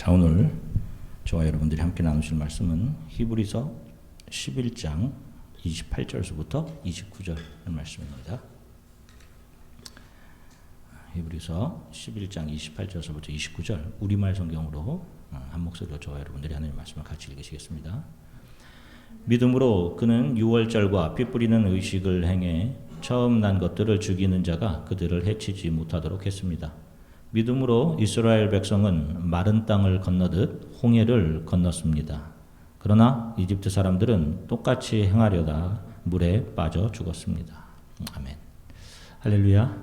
자, 오늘 저와 여러분들이 함께 나누실 말씀은 히브리서 11장 28절서부터 29절 말씀입니다. 히브리서 11장 28절서부터 29절 우리말 성경으로 한 목소리로 저와 여러분들이 하나님의 말씀을 같이 읽으시겠습니다. 믿음으로 그는 유월절과 피 뿌리는 의식을 행해 처음 난 것들을 죽이는 자가 그들을 해치지 못하도록 했습니다. 믿음으로 이스라엘 백성은 마른 땅을 건너듯 홍해를 건넜습니다. 그러나 이집트 사람들은 똑같이 행하려다 물에 빠져 죽었습니다. 아멘. 할렐루야.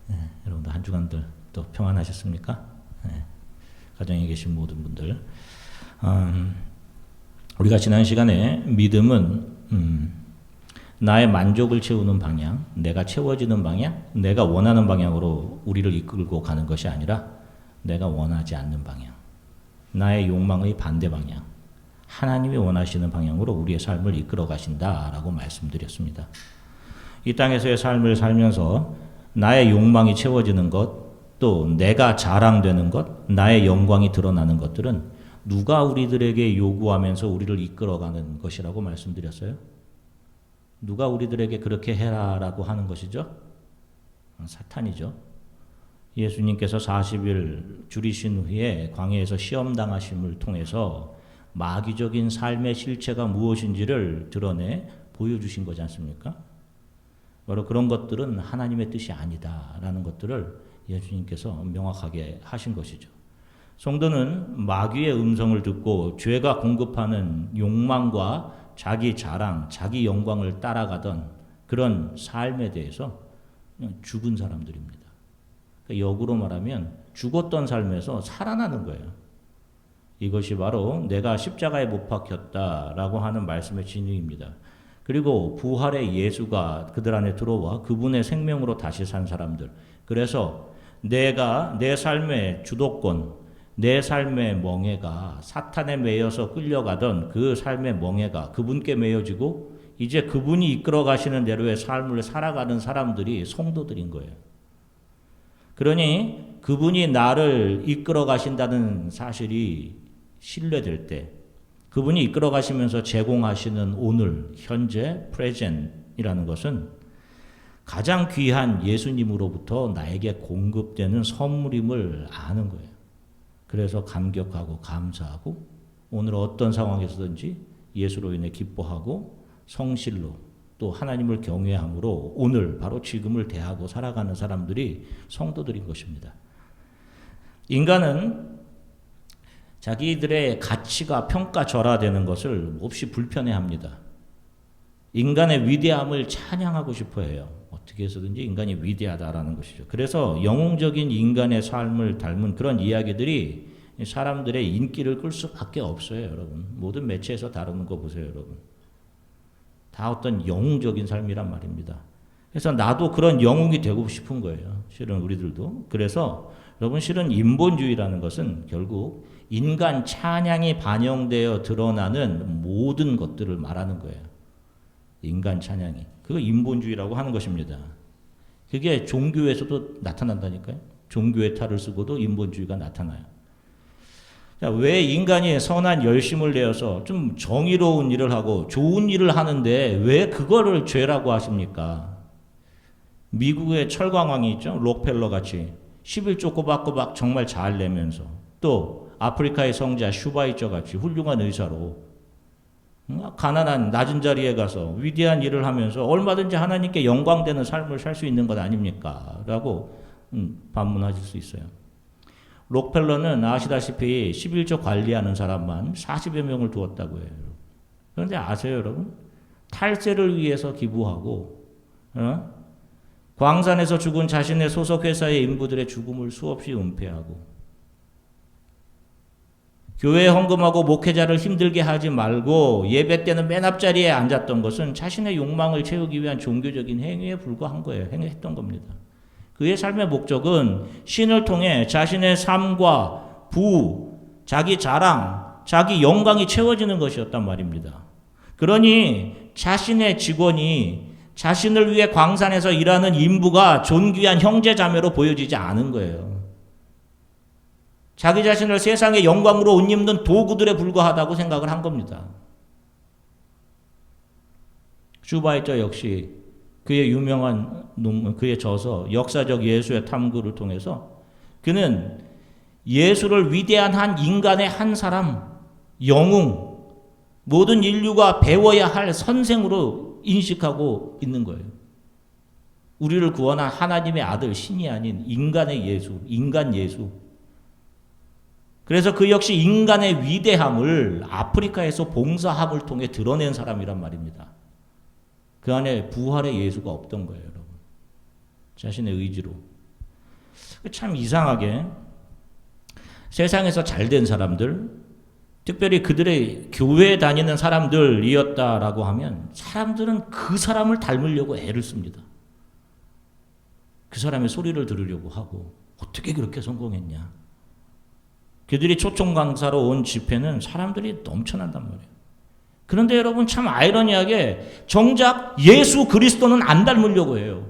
네, 여러분들 한 주간들 또 평안하셨습니까? 네, 가정에 계신 모든 분들, 우리가 지난 시간에 믿음은 나의 만족을 채우는 방향, 내가 채워지는 방향, 내가 원하는 방향으로 우리를 이끌고 가는 것이 아니라 내가 원하지 않는 방향, 나의 욕망의 반대 방향, 하나님이 원하시는 방향으로 우리의 삶을 이끌어 가신다라고 말씀드렸습니다. 이 땅에서의 삶을 살면서 나의 욕망이 채워지는 것, 또 내가 자랑되는 것, 나의 영광이 드러나는 것들은 누가 우리들에게 요구하면서 우리를 이끌어가는 것이라고 말씀드렸어요? 누가 우리들에게 그렇게 해라라고 하는 것이죠? 사탄이죠. 예수님께서 40일 줄이신 후에 광야에서 시험당하심을 통해서 마귀적인 삶의 실체가 무엇인지를 드러내 보여주신 거지 않습니까? 바로 그런 것들은 하나님의 뜻이 아니다라는 것들을 예수님께서 명확하게 하신 것이죠. 성도는 마귀의 음성을 듣고 죄가 공급하는 욕망과 자기 자랑, 자기 영광을 따라가던 그런 삶에 대해서 그냥 죽은 사람들입니다. 그러니까 역으로 말하면 죽었던 삶에서 살아나는 거예요. 이것이 바로 내가 십자가에 못 박혔다라고 하는 말씀의 진리입니다. 그리고 부활의 예수가 그들 안에 들어와 그분의 생명으로 다시 산 사람들. 그래서 내가 내 삶의 주도권, 내 삶의 멍에가 사탄에 매여서 끌려가던 그 삶의 멍에가 그분께 매여지고 이제 그분이 이끌어 가시는 대로의 삶을 살아가는 사람들이 성도들인 거예요. 그러니 그분이 나를 이끌어 가신다는 사실이 신뢰될 때, 그분이 이끌어 가시면서 제공하시는 오늘, 현재, 프레젠이라는 것은 가장 귀한 예수님으로부터 나에게 공급되는 선물임을 아는 거예요. 그래서 감격하고 감사하고 오늘 어떤 상황에서든지 예수로 인해 기뻐하고 성실로 또 하나님을 경외함으로 오늘 바로 지금을 대하고 살아가는 사람들이 성도들인 것입니다. 인간은 자기들의 가치가 평가절하되는 것을 몹시 불편해합니다. 인간의 위대함을 찬양하고 싶어 해요. 어떻게 해서든지 인간이 위대하다라는 것이죠. 그래서 영웅적인 인간의 삶을 닮은 그런 이야기들이 사람들의 인기를 끌 수밖에 없어요, 여러분. 모든 매체에서 다루는 거 보세요, 여러분. 다 어떤 영웅적인 삶이란 말입니다. 그래서 나도 그런 영웅이 되고 싶은 거예요. 실은 우리들도. 그래서 여러분, 실은 인본주의라는 것은 결국 인간 찬양이 반영되어 드러나는 모든 것들을 말하는 거예요. 인간 찬양이. 그거 인본주의라고 하는 것입니다. 그게 종교에서도 나타난다니까요. 종교의 탈을 쓰고도 인본주의가 나타나요. 자, 왜 인간이 선한 열심을 내어서 좀 정의로운 일을 하고 좋은 일을 하는데 왜 그거를 죄라고 하십니까? 미국의 철광왕이 있죠. 록펠러 같이 11조 꼬박꼬박 정말 잘 내면서 또 아프리카의 성자 슈바이처 같이 훌륭한 의사로 가난한 낮은 자리에 가서 위대한 일을 하면서 얼마든지 하나님께 영광되는 삶을 살 수 있는 것 아닙니까? 라고 반문하실 수 있어요. 록펠러는 아시다시피 11조 관리하는 사람만 40여 명을 두었다고 해요. 그런데 아세요, 여러분? 탈세를 위해서 기부하고 광산에서 죽은 자신의 소속 회사의 인부들의 죽음을 수없이 은폐하고 교회 헌금하고 목회자를 힘들게 하지 말고 예배 때는 맨 앞자리에 앉았던 것은 자신의 욕망을 채우기 위한 종교적인 행위에 불과한 거예요. 행했던 겁니다. 그의 삶의 목적은 신을 통해 자신의 삶과 부, 자기 자랑, 자기 영광이 채워지는 것이었단 말입니다. 그러니 자신의 직원이 자신을 위해 광산에서 일하는 인부가 존귀한 형제 자매로 보여지지 않은 거예요. 자기 자신을 세상의 영광으로 옷 입는 도구들에 불과하다고 생각을 한 겁니다. 슈바이처 역시 그의 유명한 그의 저서 역사적 예수의 탐구를 통해서 그는 예수를 위대한 한 인간의 한 사람, 영웅, 모든 인류가 배워야 할 선생으로 인식하고 있는 거예요. 우리를 구원한 하나님의 아들, 신이 아닌 인간의 예수, 인간 예수. 그래서 그 역시 인간의 위대함을 아프리카에서 봉사함을 통해 드러낸 사람이란 말입니다. 그 안에 부활의 예수가 없던 거예요, 여러분. 자신의 의지로. 참 이상하게 세상에서 잘된 사람들, 특별히 그들의 교회에 다니는 사람들이었다라고 하면 사람들은 그 사람을 닮으려고 애를 씁니다. 그 사람의 소리를 들으려고 하고 어떻게 그렇게 성공했냐. 그들이 초청 강사로 온 집회는 사람들이 넘쳐난단 말이에요. 그런데 여러분 참 아이러니하게 정작 예수 그리스도는 안 닮으려고 해요.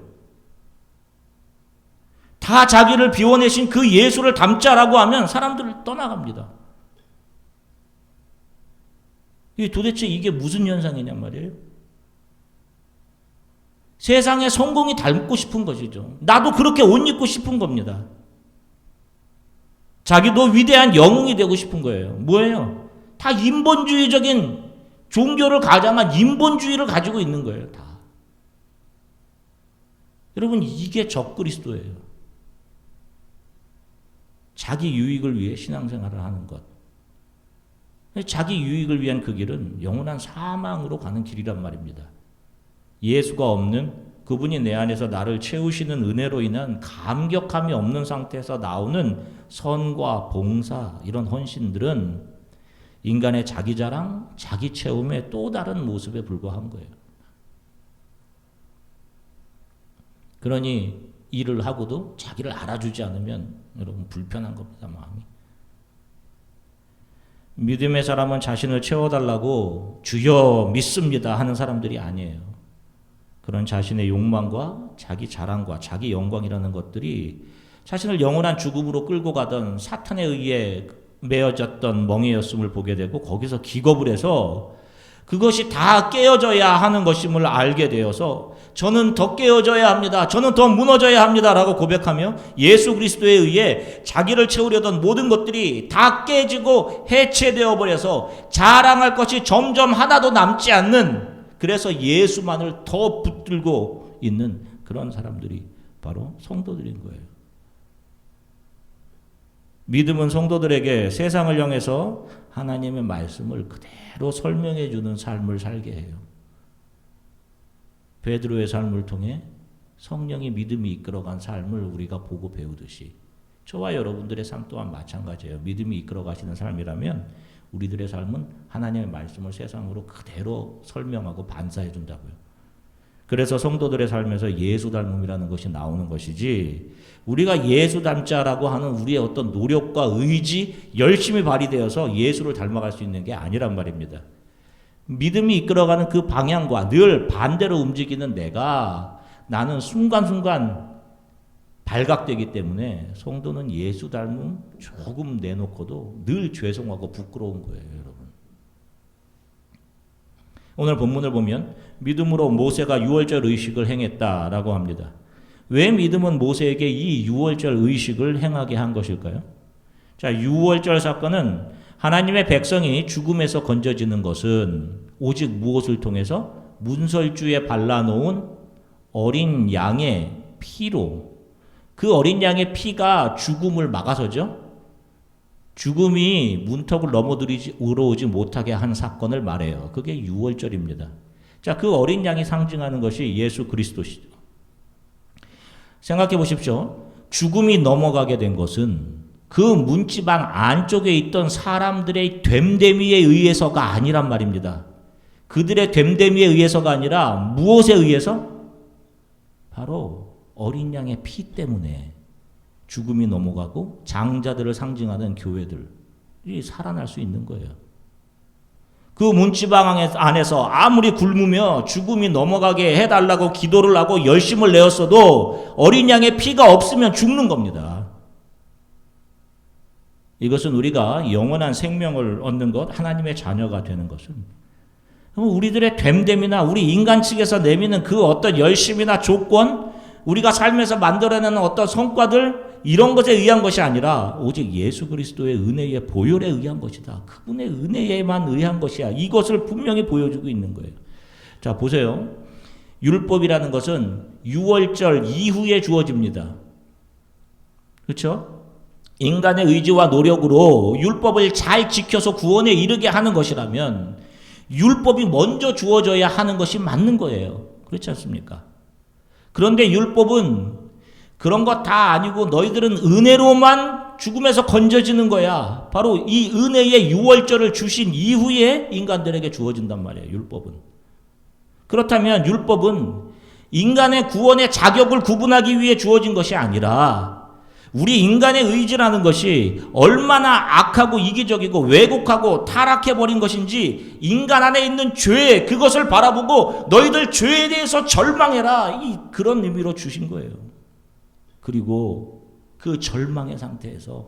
다 자기를 비워내신 그 예수를 닮자라고 하면 사람들을 떠나갑니다. 도대체 이게 무슨 현상이냔 말이에요. 세상의 성공이 닮고 싶은 것이죠. 나도 그렇게 옷 입고 싶은 겁니다. 자기도 위대한 영웅이 되고 싶은 거예요. 뭐예요? 다 인본주의적인 종교를 가장한 인본주의를 가지고 있는 거예요. 다. 여러분 이게 적그리스도예요. 자기 유익을 위해 신앙생활을 하는 것. 자기 유익을 위한 그 길은 영원한 사망으로 가는 길이란 말입니다. 예수가 없는 그분이 내 안에서 나를 채우시는 은혜로 인한 감격함이 없는 상태에서 나오는 선과 봉사 이런 헌신들은 인간의 자기 자랑, 자기 채움의 또 다른 모습에 불과한 거예요. 그러니 일을 하고도 자기를 알아주지 않으면 여러분 불편한 겁니다, 마음이. 믿음의 사람은 자신을 채워달라고 주여 믿습니다 하는 사람들이 아니에요. 그런 자신의 욕망과 자기 자랑과 자기 영광이라는 것들이 자신을 영원한 죽음으로 끌고 가던 사탄에 의해 메어졌던 멍에였음을 보게 되고 거기서 기겁을 해서 그것이 다 깨어져야 하는 것임을 알게 되어서 저는 더 깨어져야 합니다. 저는 더 무너져야 합니다. 라고 고백하며 예수 그리스도에 의해 자기를 채우려던 모든 것들이 다 깨지고 해체되어 버려서 자랑할 것이 점점 하나도 남지 않는, 그래서 예수만을 더 붙들고 있는 그런 사람들이 바로 성도들인 거예요. 믿음은 성도들에게 세상을 향해서 하나님의 말씀을 그대로 설명해 주는 삶을 살게 해요. 베드로의 삶을 통해 성령이 믿음이 이끌어간 삶을 우리가 보고 배우듯이 저와 여러분들의 삶 또한 마찬가지예요. 믿음이 이끌어가시는 삶이라면 우리들의 삶은 하나님의 말씀을 세상으로 그대로 설명하고 반사해 준다고요. 그래서 성도들의 삶에서 예수 닮음이라는 것이 나오는 것이지, 우리가 예수 닮자라고 하는 우리의 어떤 노력과 의지, 열심히 발휘되어서 예수를 닮아갈 수 있는 게 아니란 말입니다. 믿음이 이끌어가는 그 방향과 늘 반대로 움직이는 나는 순간순간 발각되기 때문에 성도는 예수 닮음 조금 내놓고도 늘 죄송하고 부끄러운 거예요, 여러분. 오늘 본문을 보면 믿음으로 모세가 유월절 의식을 행했다라고 합니다. 왜 믿음은 모세에게 이 유월절 의식을 행하게 한 것일까요? 자, 유월절 사건은 하나님의 백성이 죽음에서 건져지는 것은 오직 무엇을 통해서? 문설주에 발라놓은 어린 양의 피로, 그 어린 양의 피가 죽음을 막아서죠. 죽음이 문턱을 넘어들어오지 못하게 한 사건을 말해요. 그게 유월절입니다. 자, 그 어린 양이 상징하는 것이 예수 그리스도시죠. 생각해 보십시오. 죽음이 넘어가게 된 것은 그 문지방 안쪽에 있던 사람들의 됨됨이에 의해서가 아니란 말입니다. 그들의 됨됨이에 의해서가 아니라 무엇에 의해서? 바로 어린 양의 피 때문에 죽음이 넘어가고 장자들을 상징하는 교회들이 살아날 수 있는 거예요. 그 문지방 안에서 아무리 굶으며 죽음이 넘어가게 해달라고 기도를 하고 열심을 내었어도 어린 양의 피가 없으면 죽는 겁니다. 이것은 우리가 영원한 생명을 얻는 것, 하나님의 자녀가 되는 것은 우리들의 됨됨이나 우리 인간 측에서 내미는 그 어떤 열심이나 조건, 우리가 삶에서 만들어내는 어떤 성과들, 이런 것에 의한 것이 아니라 오직 예수 그리스도의 은혜의 보혈에 의한 것이다. 그분의 은혜에만 의한 것이야. 이것을 분명히 보여주고 있는 거예요. 자, 보세요. 율법이라는 것은 유월절 이후에 주어집니다. 그렇죠? 인간의 의지와 노력으로 율법을 잘 지켜서 구원에 이르게 하는 것이라면 율법이 먼저 주어져야 하는 것이 맞는 거예요. 그렇지 않습니까? 그런데 율법은 그런 것 다 아니고 너희들은 은혜로만 죽음에서 건져지는 거야. 바로 이 은혜의 유월절을 주신 이후에 인간들에게 주어진단 말이에요. 율법은. 그렇다면 율법은 인간의 구원의 자격을 구분하기 위해 주어진 것이 아니라 우리 인간의 의지라는 것이 얼마나 악하고 이기적이고 왜곡하고 타락해버린 것인지 인간 안에 있는 죄, 그것을 바라보고 너희들 죄에 대해서 절망해라. 그런 의미로 주신 거예요. 그리고 그 절망의 상태에서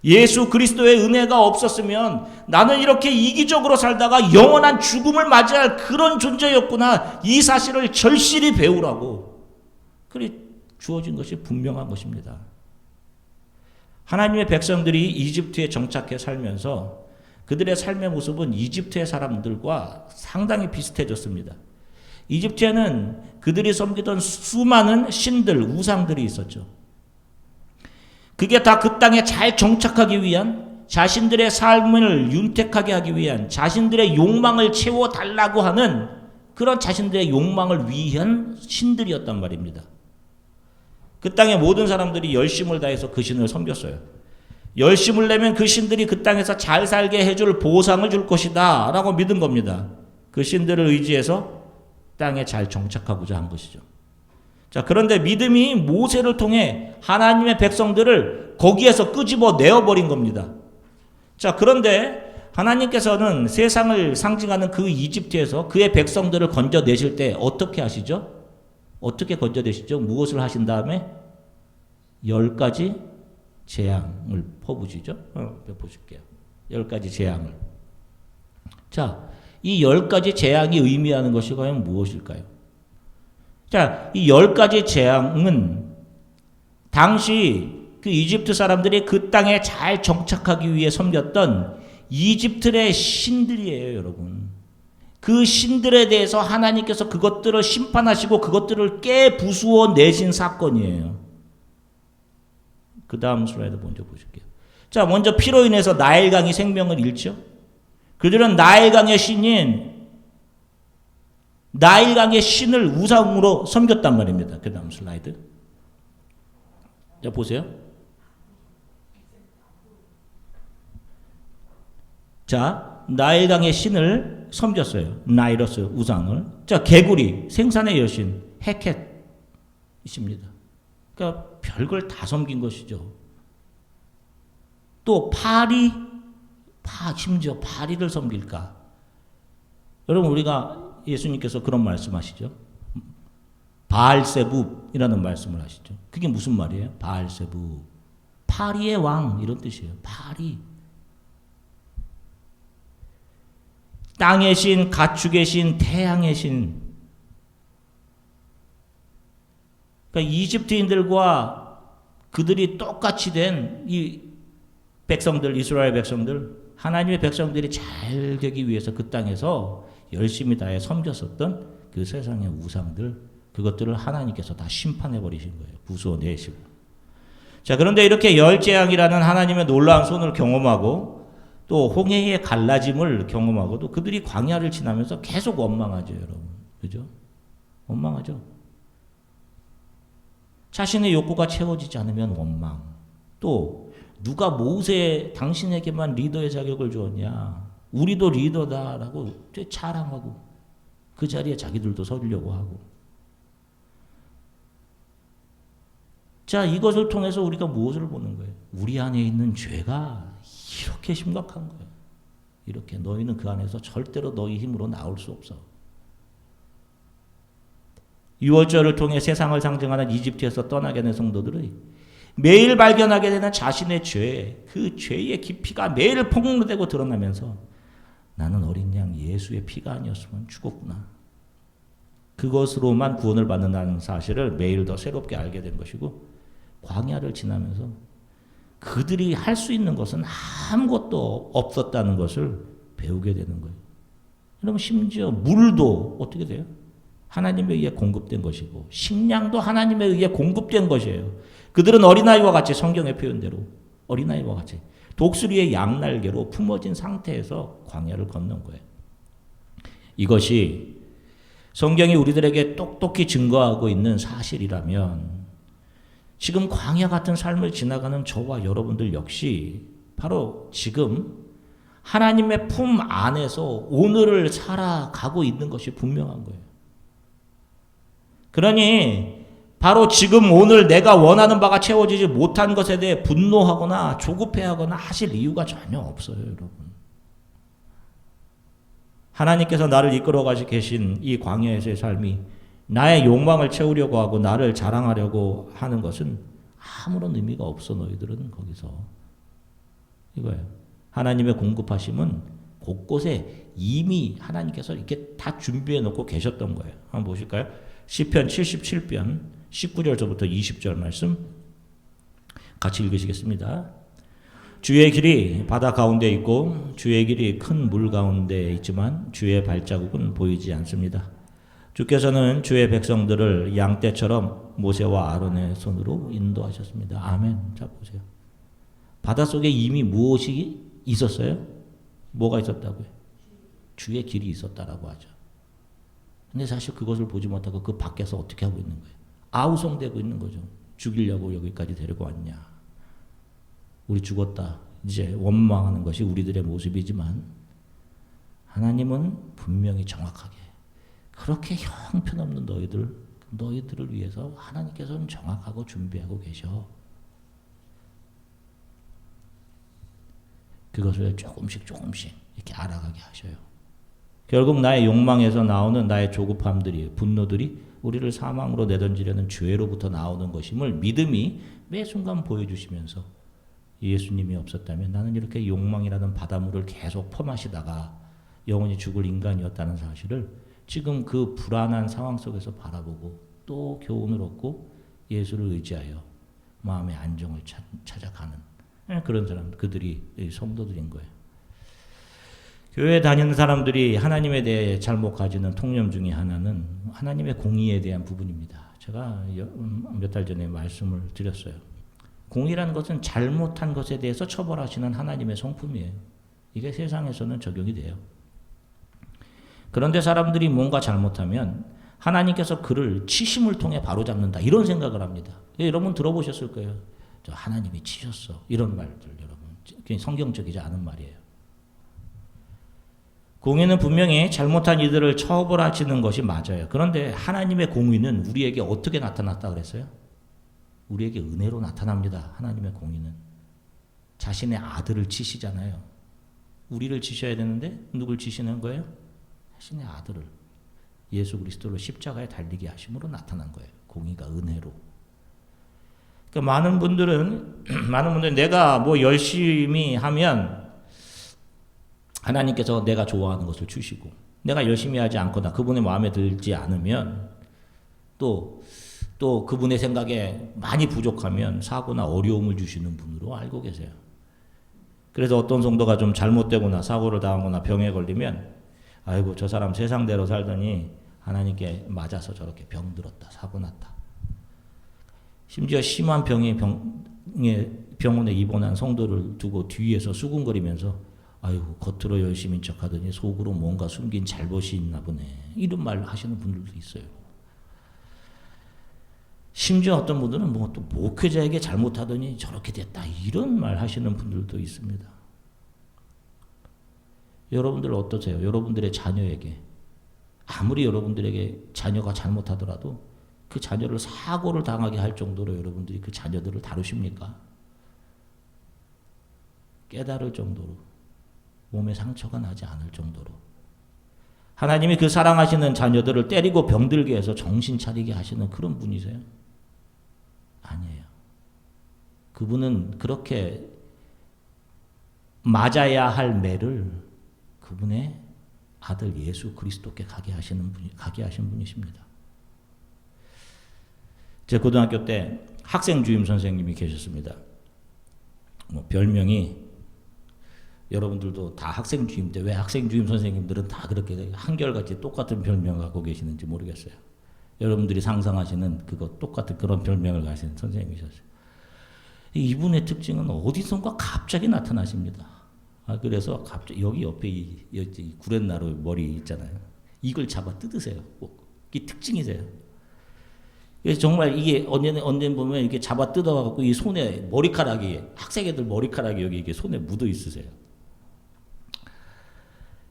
예수 그리스도의 은혜가 없었으면 나는 이렇게 이기적으로 살다가 영원한 죽음을 맞이할 그런 존재였구나. 이 사실을 절실히 배우라고. 그래 주어진 것이 분명한 것입니다. 하나님의 백성들이 이집트에 정착해 살면서 그들의 삶의 모습은 이집트의 사람들과 상당히 비슷해졌습니다. 이집트에는 그들이 섬기던 수많은 신들, 우상들이 있었죠. 그게 다 그 땅에 잘 정착하기 위한, 자신들의 삶을 윤택하게 하기 위한, 자신들의 욕망을 채워달라고 하는 그런 자신들의 욕망을 위한 신들이었단 말입니다. 그 땅의 모든 사람들이 열심을 다해서 그 신을 섬겼어요. 열심을 내면 그 신들이 그 땅에서 잘 살게 해줄 보상을 줄 것이다 라고 믿은 겁니다. 그 신들을 의지해서 땅에 잘 정착하고자 한 것이죠. 자, 그런데 믿음이 모세를 통해 하나님의 백성들을 거기에서 끄집어 내어버린 겁니다. 자, 그런데 하나님께서는 세상을 상징하는 그 이집트에서 그의 백성들을 건져내실 때 어떻게 하시죠? 어떻게 건져내시죠? 무엇을 하신 다음에 10가지 재앙을 퍼부으시죠? 보실게요. 10가지 재앙을. 자, 이 10가지 재앙이 의미하는 것이 과연 무엇일까요? 자, 이 10가지 재앙은 당시 그 이집트 사람들이 그 땅에 잘 정착하기 위해 섬겼던 이집트의 신들이에요, 여러분. 그 신들에 대해서 하나님께서 그것들을 심판하시고 그것들을 깨부수어 내신 사건이에요. 그 다음 슬라이드 먼저 보실게요. 자, 먼저 피로 인해서 나일강이 생명을 잃죠. 그들은 나일강의 신을 우상으로 섬겼단 말입니다. 그 다음 슬라이드. 자, 보세요. 자, 나일강의 신을 섬겼어요. 나이러스 우상을. 자, 개구리, 생산의 여신, 헤켓이십니다. 그러니까 별걸 다 섬긴 것이죠. 또 심지어 파리를 섬길까? 여러분, 우리가 예수님께서 그런 말씀하시죠. 바알세붑이라는 말씀을 하시죠. 그게 무슨 말이에요? 바알세붑. 파리의 왕 이런 뜻이에요. 파리. 땅의 신, 가축의 신, 태양의 신. 그러니까 이집트인들과 그들이 똑같이 된 이 백성들, 이스라엘 백성들, 하나님의 백성들이 잘 되기 위해서 그 땅에서 열심히 다해 섬겼었던 그 세상의 우상들, 그것들을 하나님께서 다 심판해 버리신 거예요. 부수어 내시고. 자, 그런데 이렇게 열재앙이라는 하나님의 놀라운 손을 경험하고 또 홍해의 갈라짐을 경험하고도 그들이 광야를 지나면서 계속 원망하죠, 여러분. 그죠? 원망하죠. 자신의 욕구가 채워지지 않으면 원망. 또 누가 모세 당신에게만 리더의 자격을 주었냐? 우리도 리더다라고 자랑하고 그 자리에 자기들도 서려고 하고. 자, 이것을 통해서 우리가 무엇을 보는 거예요? 우리 안에 있는 죄가 이렇게 심각한 거예요. 이렇게 너희는 그 안에서 절대로 너희 힘으로 나올 수 없어. 유월절을 통해 세상을 상징하는 이집트에서 떠나게 된 성도들의 매일 발견하게 되는 자신의 죄, 그 죄의 깊이가 매일 폭로되고 드러나면서 나는 어린 양 예수의 피가 아니었으면 죽었구나. 그것으로만 구원을 받는다는 사실을 매일 더 새롭게 알게 된 것이고, 광야를 지나면서 그들이 할 수 있는 것은 아무것도 없었다는 것을 배우게 되는 거예요. 여러분, 심지어 물도 어떻게 돼요? 하나님에 의해 공급된 것이고, 식량도 하나님에 의해 공급된 것이에요. 그들은 어린아이와 같이, 성경의 표현대로 어린아이와 같이 독수리의 양날개로 품어진 상태에서 광야를 건넌 거예요. 이것이 성경이 우리들에게 똑똑히 증거하고 있는 사실이라면, 지금 광야 같은 삶을 지나가는 저와 여러분들 역시 바로 지금 하나님의 품 안에서 오늘을 살아가고 있는 것이 분명한 거예요. 그러니 바로 지금 오늘 내가 원하는 바가 채워지지 못한 것에 대해 분노하거나 조급해하거나 하실 이유가 전혀 없어요, 여러분. 하나님께서 나를 이끌어 가시고 계신 이 광야에서의 삶이 나의 욕망을 채우려고 하고 나를 자랑하려고 하는 것은 아무런 의미가 없어. 너희들은 거기서 이거예요. 하나님의 공급하심은 곳곳에 이미 하나님께서 이렇게 다 준비해 놓고 계셨던 거예요. 한번 보실까요? 시편 77편 19절부터 20절 말씀 같이 읽으시겠습니다. 주의 길이 바다 가운데 있고 주의 길이 큰 물 가운데 있지만 주의 발자국은 보이지 않습니다. 주께서는 주의 백성들을 양떼처럼 모세와 아론의 손으로 인도하셨습니다. 아멘. 자, 보세요. 바닷속에 이미 무엇이 있었어요? 뭐가 있었다고요? 주의 길이 있었다라고 하죠. 근데 사실 그것을 보지 못하고 그 밖에서 어떻게 하고 있는 거예요? 아우성되고 있는 거죠. 죽이려고 여기까지 데리고 왔냐. 우리 죽었다. 이제 원망하는 것이 우리들의 모습이지만, 하나님은 분명히 정확하게 그렇게 형편없는 너희들을 위해서 하나님께서는 정확하고 준비하고 계셔. 그것을 조금씩 이렇게 알아가게 하셔요. 결국 나의 욕망에서 나오는 나의 조급함들이, 분노들이 우리를 사망으로 내던지려는 죄로부터 나오는 것임을 믿음이 매 순간 보여주시면서, 예수님이 없었다면 나는 이렇게 욕망이라는 바닷물을 계속 퍼마시다가 영원히 죽을 인간이었다는 사실을 지금 그 불안한 상황 속에서 바라보고 또 교훈을 얻고 예수를 의지하여 마음의 안정을 찾아가는 그런 사람, 그들이 성도들인 거예요. 교회에 다니는 사람들이 하나님에 대해 잘못 가지는 통념 중에 하나는 하나님의 공의에 대한 부분입니다. 제가 몇 달 전에 말씀을 드렸어요. 공의라는 것은 잘못한 것에 대해서 처벌하시는 하나님의 성품이에요. 이게 세상에서는 적용이 돼요. 그런데 사람들이 뭔가 잘못하면 하나님께서 그를 치심을 통해 바로잡는다, 이런 생각을 합니다. 여러분 들어보셨을 거예요. 저 하나님이 치셨어, 이런 말들 여러분. 그게 성경적이지 않은 말이에요. 공의는 분명히 잘못한 이들을 처벌하시는 것이 맞아요. 그런데 하나님의 공의는 우리에게 어떻게 나타났다 그랬어요? 우리에게 은혜로 나타납니다. 하나님의 공의는 자신의 아들을 치시잖아요. 우리를 치셔야 되는데 누굴 치시는 거예요? 자신의 아들을, 예수 그리스도를 십자가에 달리게 하심으로 나타난 거예요. 공의가 은혜로. 그러니까 많은 분들은 내가 뭐 열심히 하면 하나님께서 내가 좋아하는 것을 주시고, 내가 열심히 하지 않거나 그분의 마음에 들지 않으면 또 그분의 생각에 많이 부족하면 사고나 어려움을 주시는 분으로 알고 계세요. 그래서 어떤 성도가 좀 잘못되거나 사고를 당하거나 병에 걸리면, 아이고 저 사람 세상대로 살더니 하나님께 맞아서 저렇게 병들었다, 사고 났다. 심지어 심한 병원에 입원한 성도를 두고 뒤에서 수군거리면서, 아이고 겉으로 열심인 척하더니 속으로 뭔가 숨긴 잘못이 있나 보네, 이런 말 하시는 분들도 있어요. 심지어 어떤 분들은 뭐 또 목회자에게 잘못하더니 저렇게 됐다, 이런 말 하시는 분들도 있습니다. 여러분들 어떠세요? 여러분들의 자녀에게, 아무리 여러분들에게 자녀가 잘못하더라도 그 자녀를 사고를 당하게 할 정도로 여러분들이 그 자녀들을 다루십니까? 깨달을 정도로, 몸에 상처가 나지 않을 정도로. 하나님이 그 사랑하시는 자녀들을 때리고 병들게 해서 정신 차리게 하시는 그런 분이세요? 아니에요. 그분은 그렇게 맞아야 할 매를 그분의 아들 예수 그리스도께 가게 하신 분이십니다. 제 고등학교 때 학생 주임 선생님이 계셨습니다. 별명이 여러분들도 다 학생 주임 때 왜 학생 주임 선생님들은 다 그렇게 한결같이 똑같은 별명을 갖고 계시는지 모르겠어요. 여러분들이 상상하시는 그거 똑같은 그런 별명을 가진 선생님이셨어요. 이분의 특징은 어디선가 갑자기 나타나십니다. 그래서 갑자기 여기 옆에 이 구렛나루 머리 있잖아요. 이걸 잡아 뜯으세요. 이게 특징이세요. 그래서 정말 이게 언제 보면 이렇게 잡아 뜯어갖고 이 손에 머리카락이 학생애들 머리카락이 여기 이게 손에 묻어 있으세요.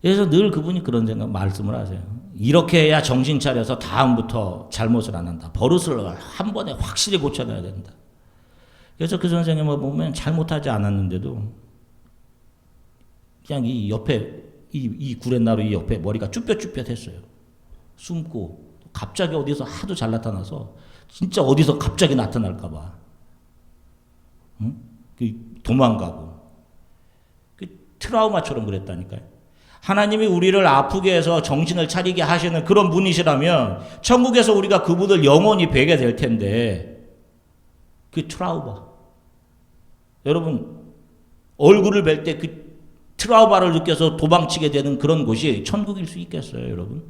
그래서 늘 그분이 그런 생각 말씀을 하세요. 이렇게 해야 정신 차려서 다음부터 잘못을 안 한다. 버릇을 한 번에 확실히 고쳐놔야 된다. 그래서 그 선생님을 보면 잘못하지 않았는데도 그냥 이 옆에 이 구렛나루 이 옆에 머리가 쭈뼛쭈뼛했어요. 숨고 갑자기 어디서 하도 잘 나타나서 진짜 어디서 갑자기 나타날까 봐 응? 도망가고 트라우마처럼 그랬다니까요. 하나님이 우리를 아프게 해서 정신을 차리게 하시는 그런 분이시라면 천국에서 우리가 그분을 영원히 뵈게 될 텐데 그 트라우마 여러분 얼굴을 뵐 때 그 트라우마를 느껴서 도망치게 되는 그런 곳이 천국일 수 있겠어요, 여러분?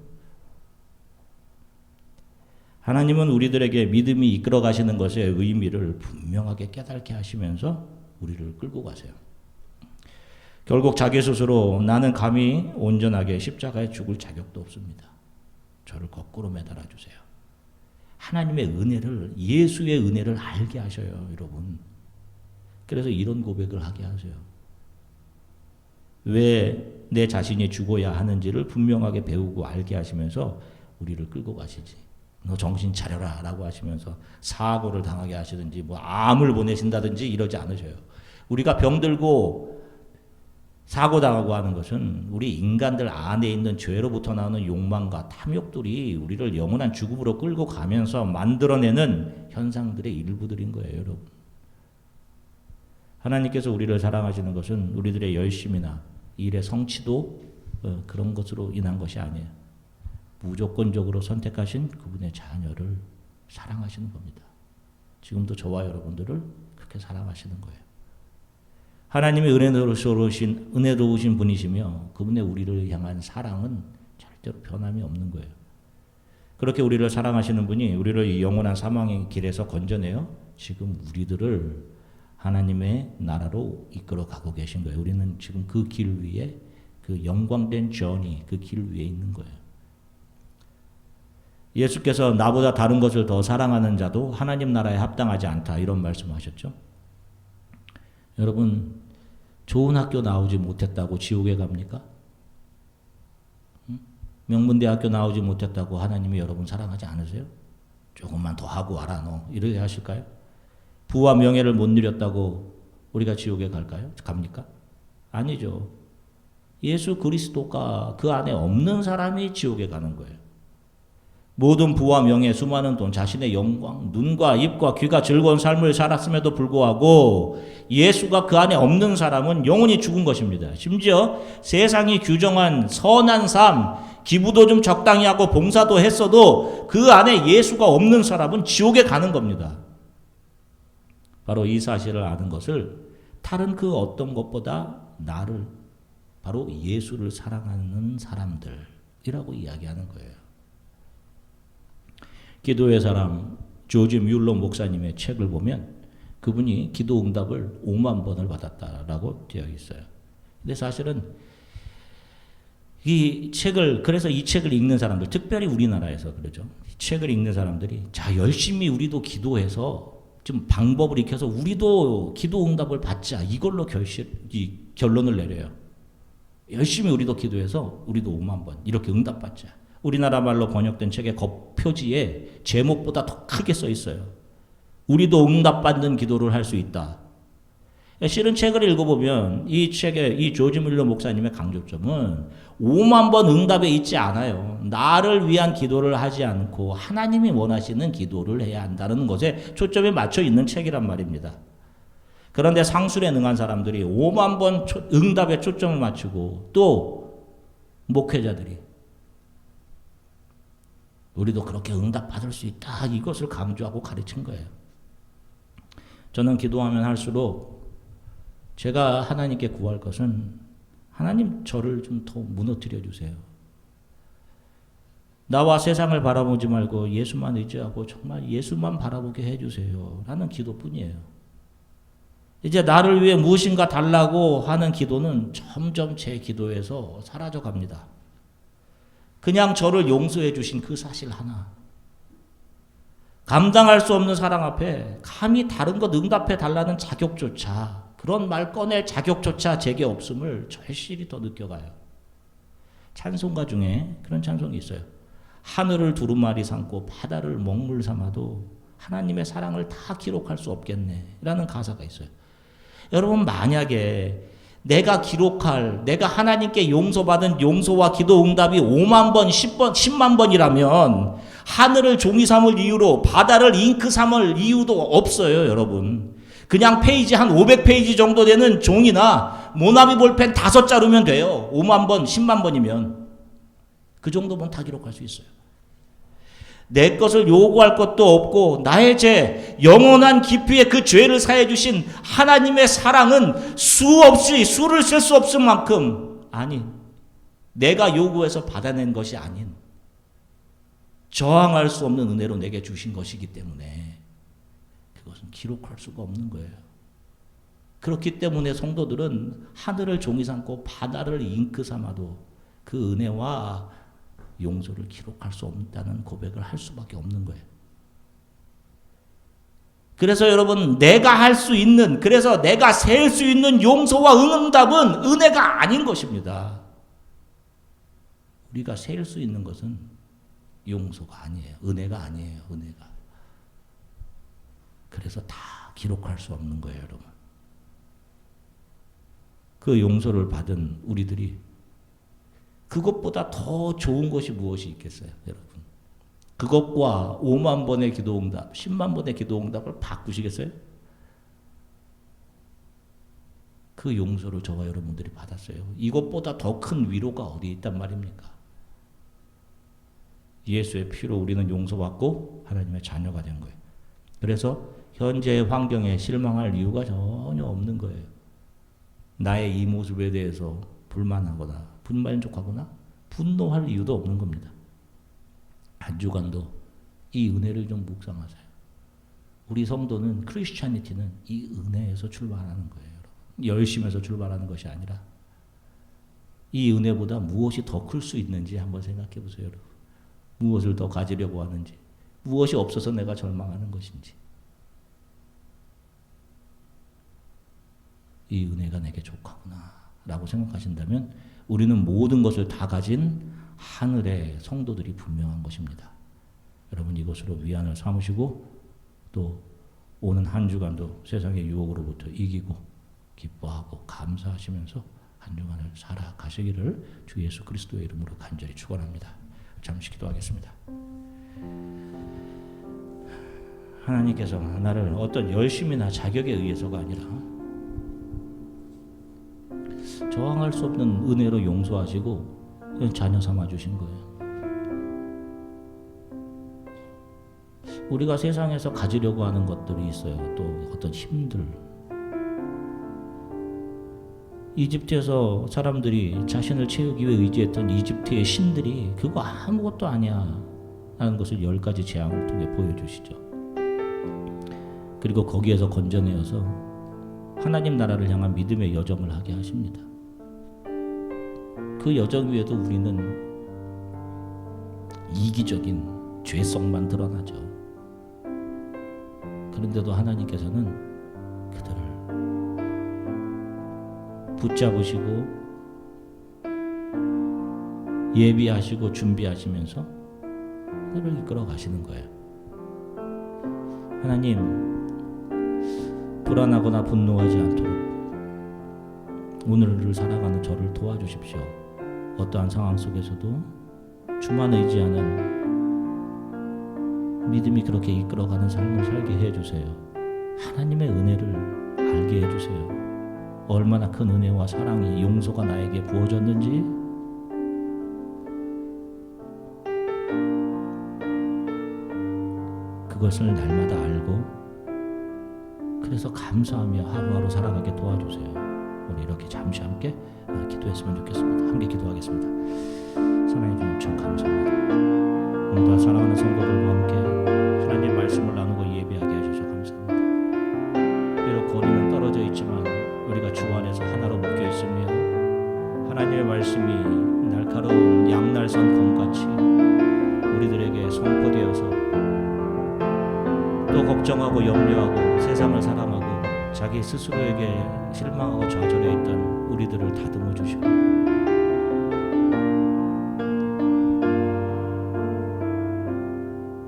하나님은 우리들에게 믿음이 이끌어 가시는 것의 의미를 분명하게 깨닫게 하시면서 우리를 끌고 가세요. 결국 자기 스스로 나는 감히 온전하게 십자가에 죽을 자격도 없습니다. 저를 거꾸로 매달아 주세요. 하나님의 은혜를 예수의 은혜를 알게 하셔요, 여러분. 그래서 이런 고백을 하게 하세요. 왜 내 자신이 죽어야 하는지를 분명하게 배우고 알게 하시면서 우리를 끌고 가시지. 너 정신 차려라 라고 하시면서 사고를 당하게 하시든지 뭐 암을 보내신다든지 이러지 않으셔요. 우리가 병들고 사고 당하고 하는 것은 우리 인간들 안에 있는 죄로부터 나오는 욕망과 탐욕들이 우리를 영원한 죽음으로 끌고 가면서 만들어내는 현상들의 일부들인 거예요, 여러분. 하나님께서 우리를 사랑하시는 것은 우리들의 열심이나 일의 성취도 그런 것으로 인한 것이 아니에요. 무조건적으로 선택하신 그분의 자녀를 사랑하시는 겁니다. 지금도 저와 여러분들을 그렇게 사랑하시는 거예요. 하나님이 은혜로우신 분이시며 그분의 우리를 향한 사랑은 절대로 변함이 없는 거예요. 그렇게 우리를 사랑하시는 분이 우리를 이 영원한 사망의 길에서 건져내어 지금 우리들을 하나님의 나라로 이끌어 가고 계신 거예요. 우리는 지금 그 길 위에 그 영광된 저니 그 길 위에 있는 거예요. 예수께서 나보다 다른 것을 더 사랑하는 자도 하나님 나라에 합당하지 않다 이런 말씀하셨죠. 여러분 좋은 학교 나오지 못했다고 지옥에 갑니까? 명문대학교 나오지 못했다고 하나님이 여러분 사랑하지 않으세요? 조금만 더 하고 와라 너 이렇게 하실까요? 부와 명예를 못 누렸다고 우리가 지옥에 갈까요? 갑니까? 아니죠. 예수 그리스도가 그 안에 없는 사람이 지옥에 가는 거예요. 모든 부와 명예, 수많은 돈, 자신의 영광, 눈과 입과 귀가 즐거운 삶을 살았음에도 불구하고 예수가 그 안에 없는 사람은 영원히 죽은 것입니다. 심지어 세상이 규정한 선한 삶, 기부도 좀 적당히 하고 봉사도 했어도 그 안에 예수가 없는 사람은 지옥에 가는 겁니다. 바로 이 사실을 아는 것을 다른 그 어떤 것보다 나를 바로 예수를 사랑하는 사람들이라고 이야기하는 거예요. 기도의 사람 조지 뮬러 목사님의 책을 보면 그분이 기도 응답을 5만 번을 받았다라고 되어 있어요. 근데 사실은 그래서 이 책을 읽는 사람들, 특별히 우리나라에서 그러죠. 이 책을 읽는 사람들이 자 열심히 우리도 기도해서 좀 방법을 익혀서 우리도 기도 응답을 받자 이걸로 결론을 내려요. 열심히 우리도 기도해서 우리도 5만 번 이렇게 응답받자. 우리나라 말로 번역된 책의 겉표지에 제목보다 더 크게 써 있어요. 우리도 응답받는 기도를 할 수 있다. 실은 책을 읽어보면 이 책의 이 조지 뮬러 목사님의 강조점은 5만 번 응답에 있지 않아요. 나를 위한 기도를 하지 않고 하나님이 원하시는 기도를 해야 한다는 것에 초점이 맞춰 있는 책이란 말입니다. 그런데 상술에 능한 사람들이 5만 번 응답에 초점을 맞추고 또 목회자들이 우리도 그렇게 응답 받을 수 있다 이것을 강조하고 가르친 거예요. 저는 기도하면 할수록 제가 하나님께 구할 것은 하나님 저를 좀 더 무너뜨려 주세요. 나와 세상을 바라보지 말고 예수만 의지하고 정말 예수만 바라보게 해주세요 라는 기도뿐이에요. 이제 나를 위해 무엇인가 달라고 하는 기도는 점점 제 기도에서 사라져 갑니다. 그냥 저를 용서해 주신 그 사실 하나. 감당할 수 없는 사랑 앞에 감히 다른 것 응답해 달라는 자격조차, 그런 말 꺼낼 자격조차 제게 없음을 절실히 더 느껴가요. 찬송가 중에 그런 찬송이 있어요. 하늘을 두루마리 삼고 바다를 먹물 삼아도 하나님의 사랑을 다 기록할 수 없겠네 라는 가사가 있어요. 여러분, 만약에 내가 하나님께 용서받은 용서와 기도 응답이 5만 번, 10만 번이라면 하늘을 종이 삼을 이유로 바다를 잉크 삼을 이유도 없어요, 여러분. 그냥 페이지 한 500페이지 정도 되는 종이나 모나미 볼펜 5자루면 돼요. 5만 번, 10만 번이면. 그 정도면 다 기록할 수 있어요. 내 것을 요구할 것도 없고 나의 죄, 영원한 깊이의 그 죄를 사해 주신 하나님의 사랑은 수없이 수를 쓸 수 없을 만큼, 아니, 내가 요구해서 받아낸 것이 아닌 저항할 수 없는 은혜로 내게 주신 것이기 때문에 그것은 기록할 수가 없는 거예요. 그렇기 때문에 성도들은 하늘을 종이 삼고 바다를 잉크 삼아도 그 은혜와 용서를 기록할 수 없다는 고백을 할 수밖에 없는 거예요. 그래서 여러분, 내가 할 수 있는, 그래서 내가 셀 수 있는 용서와 응답은 은혜가 아닌 것입니다. 우리가 셀 수 있는 것은 용서가 아니에요. 은혜가 아니에요. 은혜가. 그래서 다 기록할 수 없는 거예요, 여러분. 그 용서를 받은 우리들이 그것보다 더 좋은 것이 무엇이 있겠어요, 여러분? 그것과 5만 번의 기도응답, 10만 번의 기도응답을 바꾸시겠어요? 그 용서를 저와 여러분들이 받았어요. 이것보다 더 큰 위로가 어디 있단 말입니까? 예수의 피로 우리는 용서받고 하나님의 자녀가 된 거예요. 그래서 현재의 환경에 실망할 이유가 전혀 없는 거예요. 나의 이 모습에 대해서 불만하거나 불만족하거나 분노할 이유도 없는 겁니다. 한 주간도 이 은혜를 좀 묵상하세요. 우리 성도는, 크리스찬니티는 이 은혜에서 출발하는 거예요. 열심에서 출발하는 것이 아니라 이 은혜보다 무엇이 더 클 수 있는지 한번 생각해 보세요, 여러분. 무엇을 더 가지려고 하는지, 무엇이 없어서 내가 절망하는 것인지. 이 은혜가 내게 족하구나 라고 생각하신다면 우리는 모든 것을 다 가진 하늘의 성도들이 분명한 것입니다. 여러분, 이것으로 위안을 삼으시고 또 오는 한 주간도 세상의 유혹으로부터 이기고 기뻐하고 감사하시면서 한 주간을 살아가시기를 주 예수 그리스도의 이름으로 간절히 축원합니다. 잠시 기도하겠습니다. 하나님께서 나를 어떤 열심이나 자격에 의해서가 아니라 저항할 수 없는 은혜로 용서하시고 자녀 삼아 주신 거예요. 우리가 세상에서 가지려고 하는 것들이 있어요. 또 어떤 힘들. 이집트에서 사람들이 자신을 채우기 위해 의지했던 이집트의 신들이 그거 아무것도 아니야 라는 것을 10가지 재앙을 통해 보여주시죠. 그리고 거기에서 건져내어서 하나님 나라를 향한 믿음의 여정을 하게 하십니다. 그 여정 위에도 우리는 이기적인 죄성만 드러나죠. 그런데도 하나님께서는 그들을 붙잡으시고 예비하시고 준비하시면서 그들을 이끌어 가시는 거예요. 하나님, 불안하거나 분노하지 않도록 오늘을 살아가는 저를 도와주십시오. 어떠한 상황 속에서도 주만 의지하는 믿음이 그렇게 이끌어가는 삶을 살게 해주세요. 하나님의 은혜를 알게 해주세요. 얼마나 큰 은혜와 사랑이, 용서가 나에게 부어졌는지, 그것을 날마다 알고 그래서 감사하며 하루하루 살아가게 도와주세요. 우리 이렇게 잠시 함께 기도했으면 좋겠습니다. 함께 기도하겠습니다. 하나님 주님 참 감사합니다. 오늘도 사랑하는 성도들과 함께 하나님의 말씀을 나누고 예배하게 하셔서 감사합니다. 비록 거리는 떨어져 있지만 우리가 주 안에서 하나로 묶여 있으며 하나님의 말씀이 날카로운 양날산 검같이 우리들에게 선포되어서 또 걱정하고 염려하고 세상을 사랑하고 자기 스스로에게 실망하고 좌절해 있던 우리들을 다듬어 주시고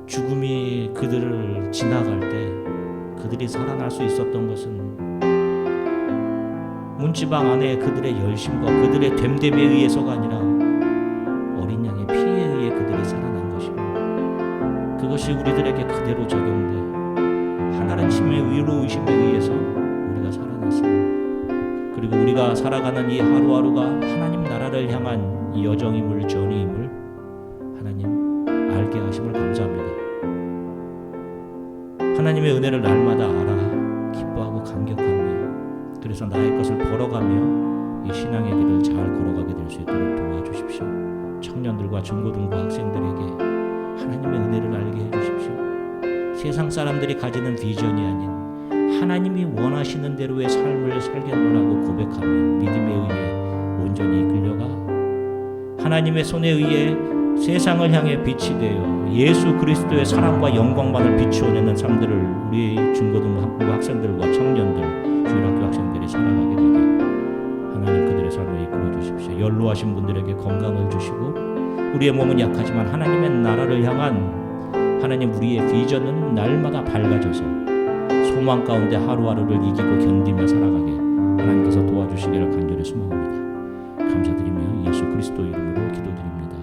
죽음이 그들을 지나갈 때 그들이 살아날 수 있었던 것은 문지방 안에 그들의 열심과 그들의 됨됨에 의해서가 아니라 어린 양의 피에 의해 그들이 살아난 것이고 그것이 우리들에게 그대로 적용돼 하나는 힘의 의로 의심에 의해서 우리가 살아났습니다. 그리고 우리가 살아가는 이 하루하루가 하나님 나라를 향한 여정임을 전이임을 하나님 알게 하심을 감사합니다. 하나님의 은혜를 날마다 알아 기뻐하고 감격하며 그래서 나의 것을 벌어가며 이 신앙의 길을 잘 걸어가게 될 수 있도록 도와주십시오. 청년들과 중고등부 학생들에게 하나님의 은혜를 알게 해주십시오. 세상 사람들이 가지는 비전이 아닌 하나님이 원하시는 대로의 삶을 살겠노라고 고백하며 믿음에 의해 온전히 이끌려가 하나님의 손에 의해 세상을 향해 빛이 되어 예수 그리스도의 사랑과 영광만을 비추어내는 삶들을 우리 중고등부 학생들과 청년들, 주일학교 학생들이 살아가게 되게 하나님 그들의 삶을 이끌어 주십시오. 연로하신 분들에게 건강을 주시고 우리의 몸은 약하지만 하나님의 나라를 향한 하나님 우리의 비전은 날마다 밝아져서 소망 가운데 하루하루를 이기고 견디며 살아가게 하나님께서 도와주시기를 간절히 소망합니다. 감사드리며 예수 그리스도 이름으로 기도드립니다.